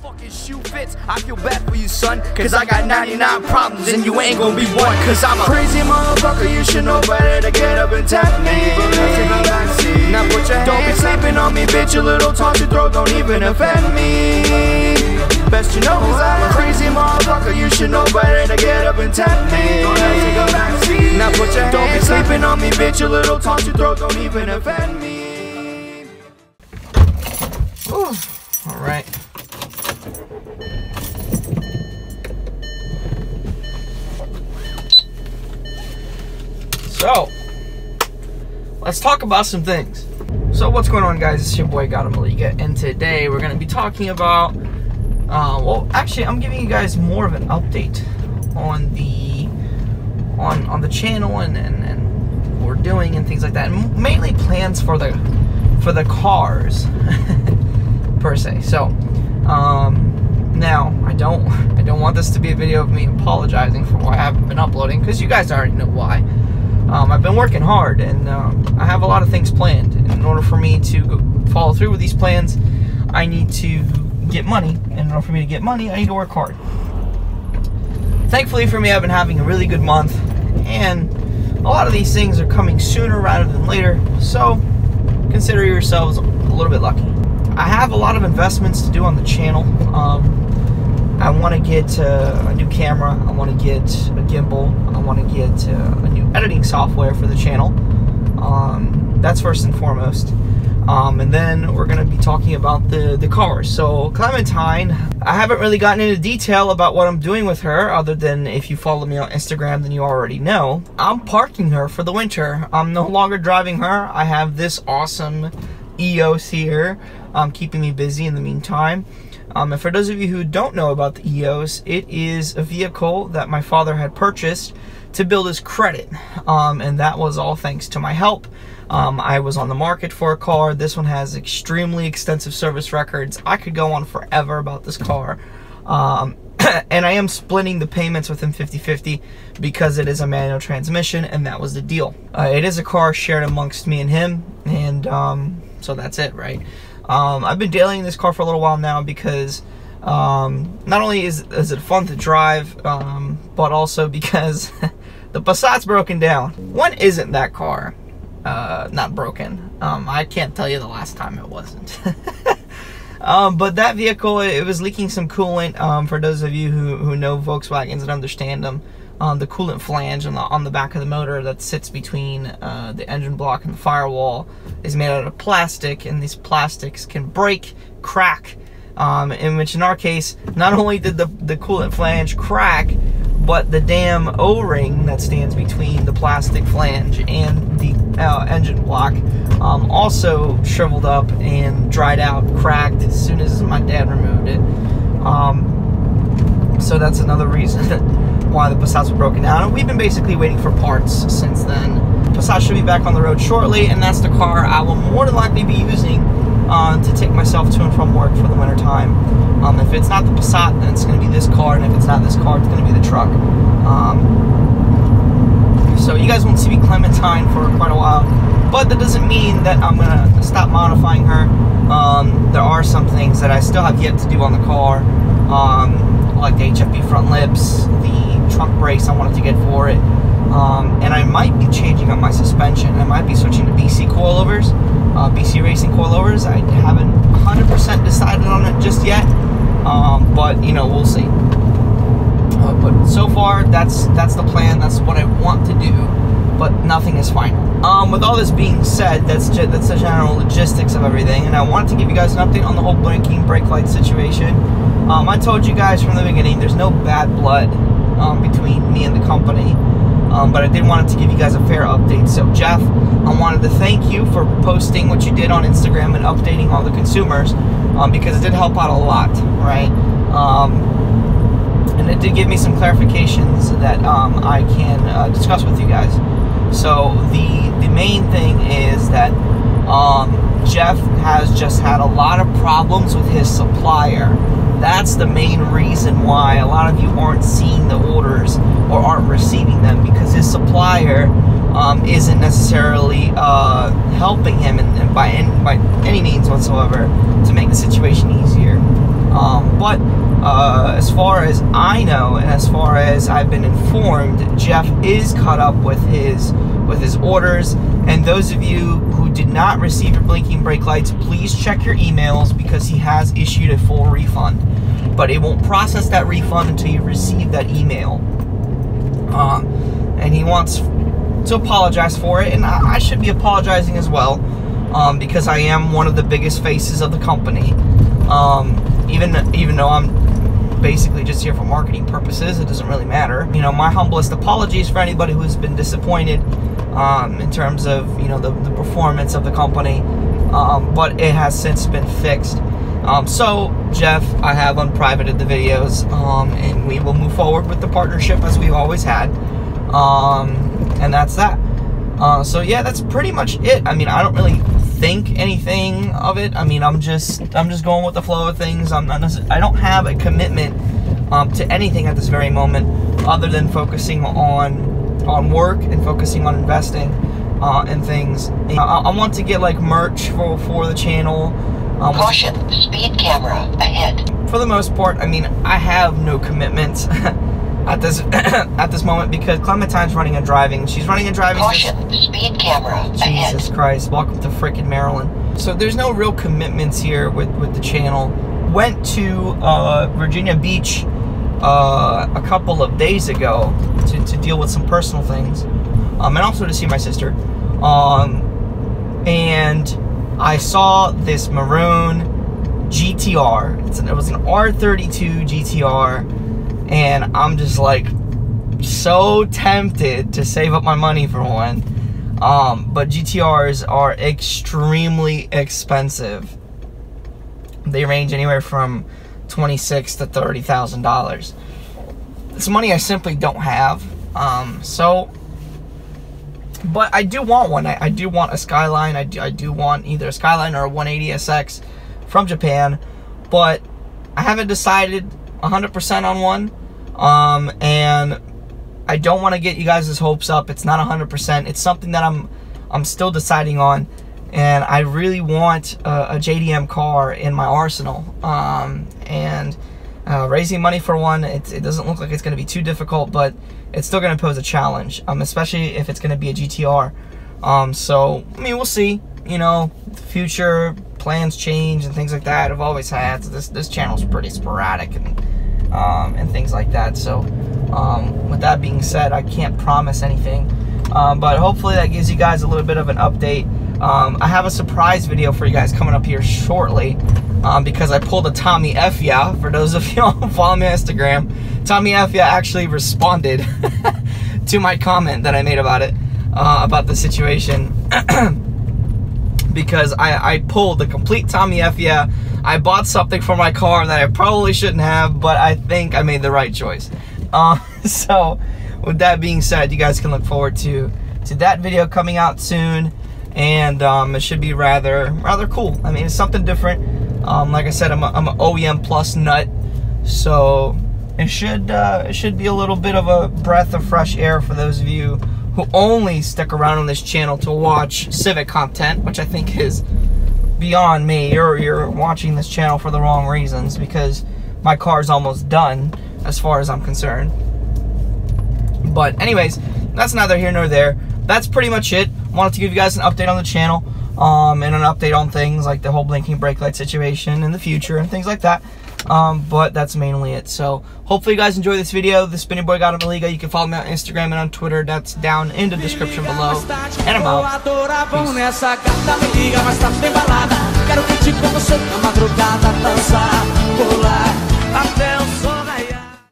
Fucking shoe fits, I feel bad for you, son, cause I got 99 problems and you ain't gonna be one. Cause I'm a crazy motherfucker, you should know better to get up and tap me. Now put your hands, don't be sleeping on me, bitch, a little talk to throat don't even offend me. Best you know is I'm a crazy motherfucker, you should know better to get up and tap me. Now put your hands, don't be sleeping on me, bitch, a little talk to throat don't even offend me. Ooh, alright. So, let's talk about some things. So what's going on, guys? It's your boy Maliga, and today we're going to be talking about, well, actually I'm giving you guys more of an update on the channel and what we're doing and things like that, and mainly plans for the cars per se. So now I don't want this to be a video of me apologizing for why I haven't been uploading, because you guys already know why. I've been working hard, and I have a lot of things planned. And in order for me to follow through with these plans, I need to get money. And in order for me to get money, I need to work hard. Thankfully for me, I've been having a really good month, and a lot of these things are coming sooner rather than later. So consider yourselves a little bit lucky. I have a lot of investments to do on the channel. I want to get a new camera, I want to get a gimbal, I want to get a new editing software for the channel. That's first and foremost. And then we're going to be talking about the cars. So Clementine, I haven't really gotten into detail about what I'm doing with her, other than if you follow me on Instagram then you already know. I'm parking her for the winter. I'm no longer driving her. I have this awesome EOS here keeping me busy in the meantime. And for those of you who don't know about the EOS, it is a vehicle that my father had purchased to build his credit, and that was all thanks to my help. I was on the market for a car. This one has extremely extensive service records. I could go on forever about this car. And I am splitting the payments with him 50-50 because it is a manual transmission, and that was the deal. It is a car shared amongst me and him, and so that's it, right? I've been dailying this car for a little while now because not only is it fun to drive, but also because the Passat's broken down. When isn't that car not broken? I can't tell you the last time it wasn't. But that vehicle, it was leaking some coolant. For those of you who know Volkswagens and understand them, the coolant flange on the back of the motor that sits between the engine block and the firewall is made out of plastic, and these plastics can break, crack, in which in our case, not only did the coolant flange crack, but the damn O-ring that stands between the plastic flange and the engine block also shriveled up and dried out, cracked as soon as my dad removed it. So that's another reason why the Passats were broken down, and we've been basically waiting for parts since then. Passat should be back on the road shortly, and that's the car I will more than likely be using to take myself to and from work for the winter time. If it's not the Passat, then it's going to be this car, and if it's not this car, it's going to be the truck. So you guys won't see me Clementine for quite a while, but that doesn't mean that I'm going to stop modifying her. There are some things that I still have yet to do on the car, like the HFB front lips, the trunk brakes I wanted to get for it, and I might be changing up my suspension. I might be switching to BC coilovers, BC Racing coilovers. I haven't 100% decided on it just yet, but you know, we'll see. But so far, that's the plan. That's what I want to do, but nothing is final. With all this being said, that's the general logistics of everything, and I wanted to give you guys an update on the whole blinking brake light situation. I told you guys from the beginning, there's no bad blood between me and the company, but I did want to give you guys a fair update. So Jeff, I wanted to thank you for posting what you did on Instagram and updating all the consumers, because it did help out a lot, right? And it did give me some clarifications that I can discuss with you guys. So the main thing is that Jeff has just had a lot of problems with his supplier. That's the main reason why a lot of you aren't seeing the orders or aren't receiving them, because his supplier isn't necessarily helping him by any means whatsoever to make the situation easier. But as far as I know, and as far as I've been informed, Jeff is caught up with his orders. And those of you who did not receive your blinking brake lights, please check your emails, because he has issued a full refund. But it won't process that refund until you receive that email. And he wants to apologize for it, and I should be apologizing as well, because I am one of the biggest faces of the company. Even though I'm basically just here for marketing purposes, it doesn't really matter. You know, my humblest apologies for anybody who's been disappointed in terms of, you know, the performance of the company, but it has since been fixed. So Jeff, I have unprivated the videos, and we will move forward with the partnership as we've always had, and that's that. So yeah, that's pretty much it. I mean, I don't really think anything of it. I mean, I'm just going with the flow of things. I don't have a commitment to anything at this very moment, other than focusing on work and focusing on investing in things. I want to get like merch for the channel. Caution, speed camera ahead. For the most part, I mean, I have no commitments at this moment, because Clementine's running and driving. She's running and driving. Caution, speed camera ahead. Jesus Christ, welcome to frickin' Maryland. So there's no real commitments here with the channel. Went to Virginia Beach a couple of days ago to deal with some personal things, and also to see my sister. And I saw this maroon GTR. It was an R32 GTR, and I'm just like so tempted to save up my money for one. But GTRs are extremely expensive. They range anywhere from $26,000 to $30,000. It's money I simply don't have. But I do want one. I do want a Skyline. I do want either a Skyline or a 180SX from Japan. But I haven't decided 100% on one. And I don't want to get you guys' hopes up. It's not 100%. It's something that I'm still deciding on. And I really want a JDM car in my arsenal. Raising money for one, it doesn't look like it's going to be too difficult, but it's still going to pose a challenge, especially if it's going to be a GTR. So, I mean, we'll see. You know, the future plans change and things like that. I've always had. So this channel's pretty sporadic and things like that. So, with that being said, I can't promise anything. But hopefully that gives you guys a little bit of an update. I have a surprise video for you guys coming up here shortly, because I pulled a Tommy F ya. For those of you who follow me on Instagram, Tommy F ya actually responded to my comment that I made about it, about the situation, because I pulled the complete Tommy F ya. I bought something for my car that I probably shouldn't have, but I think I made the right choice. So with that being said, you guys can look forward to that video coming out soon. And it should be rather cool. I mean, it's something different. Like I said, I'm an OEM Plus nut, so it should be a little bit of a breath of fresh air for those of you who only stick around on this channel to watch Civic content, which I think is beyond me. You're watching this channel for the wrong reasons, because my car's almost done as far as I'm concerned. But anyways, that's neither here nor there. That's pretty much it. Wanted to give you guys an update on the channel, and an update on things like the whole blinking brake light situation in the future and things like that. But that's mainly it. So hopefully you guys enjoy this video. The Spinning Boy Got Him a Liga. You can follow me on Instagram and on Twitter. That's down in the description below. And I'm out. Peace.